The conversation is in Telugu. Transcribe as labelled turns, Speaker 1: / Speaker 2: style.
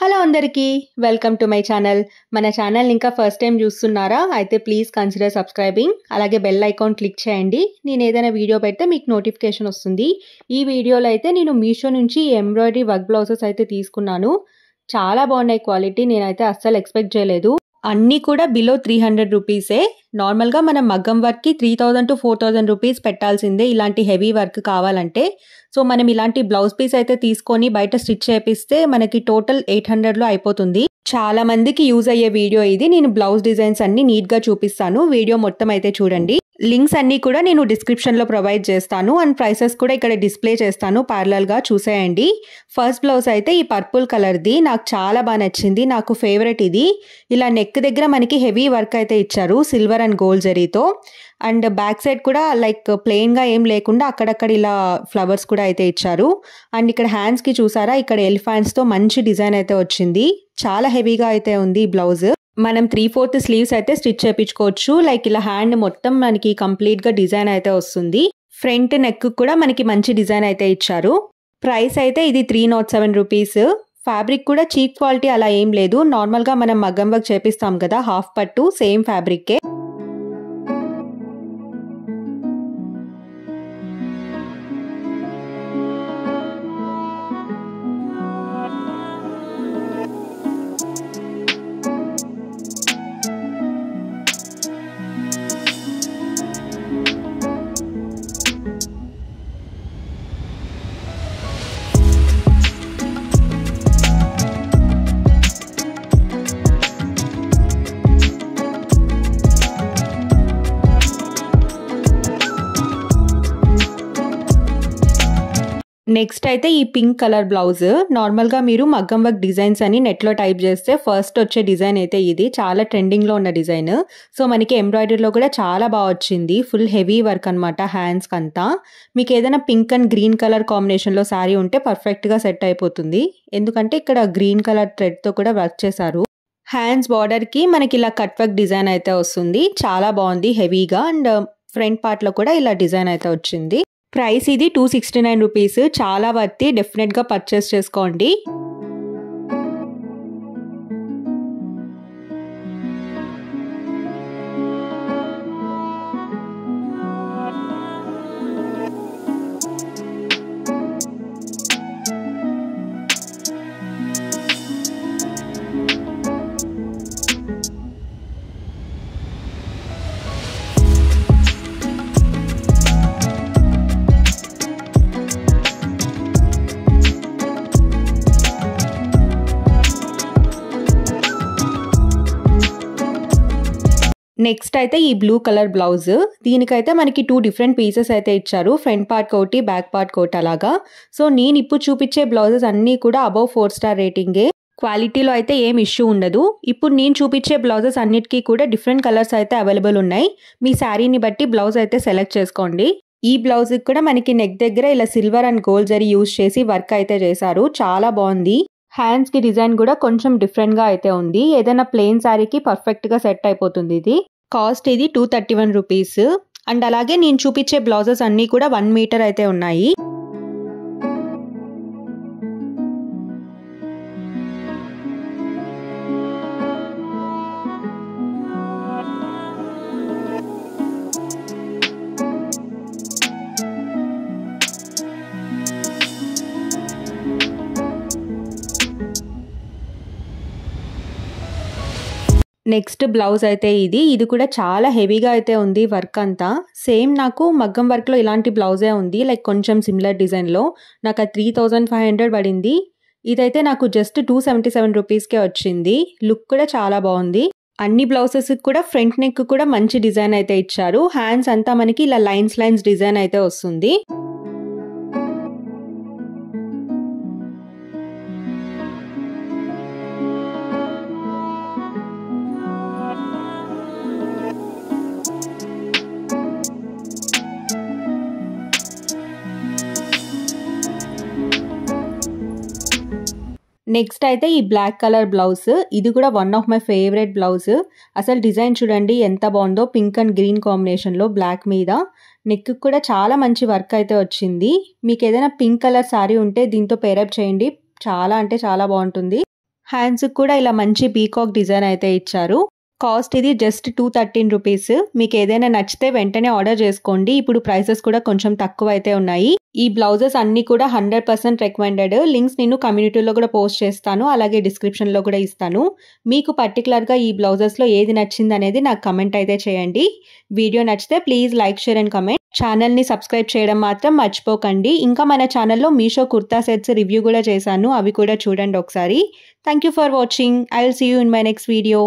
Speaker 1: హలో అందరికీ వెల్కమ్ టు మై ఛానల్. మన ఛానల్ ఇంకా ఫస్ట్ టైం చూస్తున్నారా? అయితే ప్లీజ్ కన్సిడర్ సబ్స్క్రైబింగ్, అలాగే బెల్ ఐకాన్ క్లిక్ చేయండి. నేను ఏదైనా వీడియో పెడితే మీకు నోటిఫికేషన్ వస్తుంది. ఈ వీడియోలో అయితే నేను మీషో నుంచి ఎంబ్రాయిడరీ వర్క్ బ్లౌజెస్ అయితే తీసుకున్నాను. చాలా బాగున్నాయి క్వాలిటీ. నేనైతే అస్సలు ఎక్స్పెక్ట్ చేయలేదు. అన్నీ కూడా బిలో 300 రూపీసే. నార్మల్గా మనం మగ్గం వర్క్కి 3000 to 4000 రూపీస్ పెట్టాల్సిందే ఇలాంటి హెవీ వర్క్ కావాలంటే. సో మనం ఇలాంటి బ్లౌజ్ పీస్ అయితే తీసుకొని బయట స్టిచ్ చేపిస్తే మనకి టోటల్ 800లో అయిపోతుంది. చాలా మందికి యూజ్ అయ్యే వీడియో ఇది. నేను బ్లౌజ్ డిజైన్స్ అన్ని నీట్గా చూపిస్తాను. వీడియో మొత్తం అయితే చూడండి. లింక్స్ అన్నీ కూడా నేను డిస్క్రిప్షన్లో ప్రొవైడ్ చేస్తాను అండ్ ప్రైసెస్ కూడా ఇక్కడ డిస్ప్లే చేస్తాను, ప్యారలల్గా చూసేయండి. ఫస్ట్ బ్లౌజ్ అయితే ఈ పర్పుల్ కలర్ది నాకు చాలా బాగా నచ్చింది. నాకు ఫేవరెట్ ఇది. ఇలా నెక్ దగ్గర మనకి హెవీ వర్క్ అయితే ఇచ్చారు సిల్వర్ అండ్ గోల్డ్ జరీతో. అండ్ బ్యాక్ సైడ్ కూడా లైక్ ప్లెయిన్గా ఏం లేకుండా అక్కడక్కడ ఇలా ఫ్లవర్స్ కూడా అయితే ఇచ్చారు. అండ్ ఇక్కడ హ్యాండ్స్కి చూసారా, ఇక్కడ ఎలిఫాంట్స్తో మంచి డిజైన్ అయితే వచ్చింది. చాలా హెవీగా అయితే ఉంది ఈ బ్లౌజ్. మనం 3/4 స్లీవ్స్ అయితే స్టిచ్ చేయించుకోవచ్చు. లైక్ ఇలా హ్యాండ్ మొత్తం మనకి కంప్లీట్గా డిజైన్ అయితే వస్తుంది. ఫ్రంట్ నెక్ కూడా మనకి మంచి డిజైన్ అయితే ఇచ్చారు. ప్రైస్ అయితే ఇది 307 రూపీస్. ఫ్యాబ్రిక్ కూడా చీప్ క్వాలిటీ అలా ఏం లేదు. నార్మల్గా మనం మగ్గం వర్క్ చేపిస్తాం కదా, హాఫ్ పట్టు సేమ్ ఫ్యాబ్రిక్కే. నెక్స్ట్ అయితే ఈ పింక్ కలర్ బ్లౌజ్. నార్మల్గా మీరు మగ్గం వర్క్ డిజైన్స్ అని నెట్లో టైప్ చేస్తే ఫస్ట్ వచ్చే డిజైన్ అయితే ఇది. చాలా ట్రెండింగ్లో ఉన్న డిజైన్. సో మనకి ఎంబ్రాయిడరీలో కూడా చాలా బాగా వచ్చింది. ఫుల్ హెవీ వర్క్ అనమాట హ్యాండ్స్కి అంతా. మీకు ఏదైనా పింక్ అండ్ గ్రీన్ కలర్ కాంబినేషన్లో శారీ ఉంటే పర్ఫెక్ట్గా సెట్ అయిపోతుంది. ఎందుకంటే ఇక్కడ గ్రీన్ కలర్ థ్రెడ్తో కూడా వర్క్ చేశారు. హ్యాండ్స్ బార్డర్కి మనకి ఇలా కట్ వర్క్ డిజైన్ అయితే వస్తుంది. చాలా బాగుంది హెవీగా. అండ్ ఫ్రంట్ పార్ట్లో కూడా ఇలా డిజైన్ అయితే వచ్చింది. ప్రైస్ ఇది 269 రూపీస్. చాలా వర్తి, డెఫినెట్గా పర్చేస్ చేసుకోండి. నెక్స్ట్ అయితే ఈ బ్లూ కలర్ బ్లౌజ్. దీనికైతే మనకి 2 డిఫరెంట్ పీసెస్ అయితే ఇచ్చారు. ఫ్రంట్ పార్ట్ కోటి, బ్యాక్ పార్ట్ కోటి అలాగా. సో నేను ఇప్పుడు చూపించే బ్లౌజెస్ అన్నీ కూడా అబవ్ 4 స్టార్ రేటింగే. క్వాలిటీలో అయితే ఏం ఇష్యూ ఉండదు. ఇప్పుడు నేను చూపించే బ్లౌజెస్ అన్నిటికీ కూడా డిఫరెంట్ కలర్స్ అయితే అవైలబుల్ ఉన్నాయి. మీ శారీని బట్టి బ్లౌజ్ అయితే సెలెక్ట్ చేసుకోండి. ఈ బ్లౌజ్కి కూడా మనకి నెక్ దగ్గర ఇలా silver and gold zari use చేసి వర్క్ అయితే చేశారు. చాలా బాగుంది. హ్యాండ్స్కి డిజైన్ కూడా కొంచెం డిఫరెంట్గా అయితే ఉంది. ఏదైనా ప్లెయిన్ శారీకి పర్ఫెక్ట్గా సెట్ అయిపోతుంది ఇది. కాస్ట్ ఇది 231 రూపీస్. అండ్ అలాగే నేను చూపించే బ్లౌజెస్ అన్నీ కూడా 1 మీటర్ అయితే ఉన్నాయి. నెక్స్ట్ బ్లౌజ్ అయితే ఇది కూడా చాలా హెవీగా అయితే ఉంది వర్క్ అంతా. సేమ్ నాకు మగ్గం వర్క్లో ఇలాంటి బ్లౌజే ఉంది, లైక్ కొంచెం సిమిలర్ డిజైన్లో. నాకు 3500 పడింది. ఇదైతే నాకు జస్ట్ 277 రూపీస్కే వచ్చింది. లుక్ కూడా చాలా బాగుంది. అన్ని బ్లౌజెస్ కూడా ఫ్రంట్ నెక్ కూడా మంచి డిజైన్ అయితే ఇచ్చారు. హ్యాండ్స్ అంతా మనకి ఇలా లైన్స్ డిజైన్ అయితే వస్తుంది. నెక్స్ట్ అయితే ఈ బ్లాక్ కలర్ బ్లౌజ్. ఇది కూడా one of my favourite blouse. అసలు డిజైన్ చూడండి ఎంత బాగుందో, పింక్ అండ్ గ్రీన్ కాంబినేషన్లో బ్లాక్ మీద. నెక్ కూడా చాలా మంచి వర్క్ అయితే వచ్చింది. మీకు ఏదైనా పింక్ కలర్ శారీ ఉంటే దీంతో పేరప్ చేయండి, చాలా అంటే చాలా బాగుంటుంది. హ్యాండ్స్‌కి కూడా ఇలా మంచి పీకాక్ డిజైన్ అయితే ఇచ్చారు. కాస్ట్ ఇది జస్ట్ 213 రూపీస్. మీకు ఏదైనా నచ్చితే వెంటనే ఆర్డర్ చేసుకోండి. ఇప్పుడు ప్రైసెస్ కూడా కొంచెం తక్కువ అయితే ఉన్నాయి. ఈ బ్లౌజెస్ అన్నీ కూడా 100% రికమెండెడ్. లింక్స్ నేను కమ్యూనిటీలో కూడా పోస్ట్ చేస్తాను. అలాగే డిస్క్రిప్షన్‌లో కూడా ఇస్తాను. మీకు పర్టిక్యులర్‌గా ఈ బ్లౌజెస్‌లో ఏది నచ్చిందనేది నాకు కమెంట్ అయితే చేయండి. వీడియో నచ్చితే please like, share and comment. ఛానల్‌ని సబ్స్క్రైబ్ చేయడం మాత్రం మర్చిపోకండి. ఇంకా మన ఛానల్‌లో మీషో కుర్తా సెట్స్ రివ్యూ కూడా చేశాను. అవి కూడా చూడండి ఒకసారి. Thank you for watching. I will see you in my next video.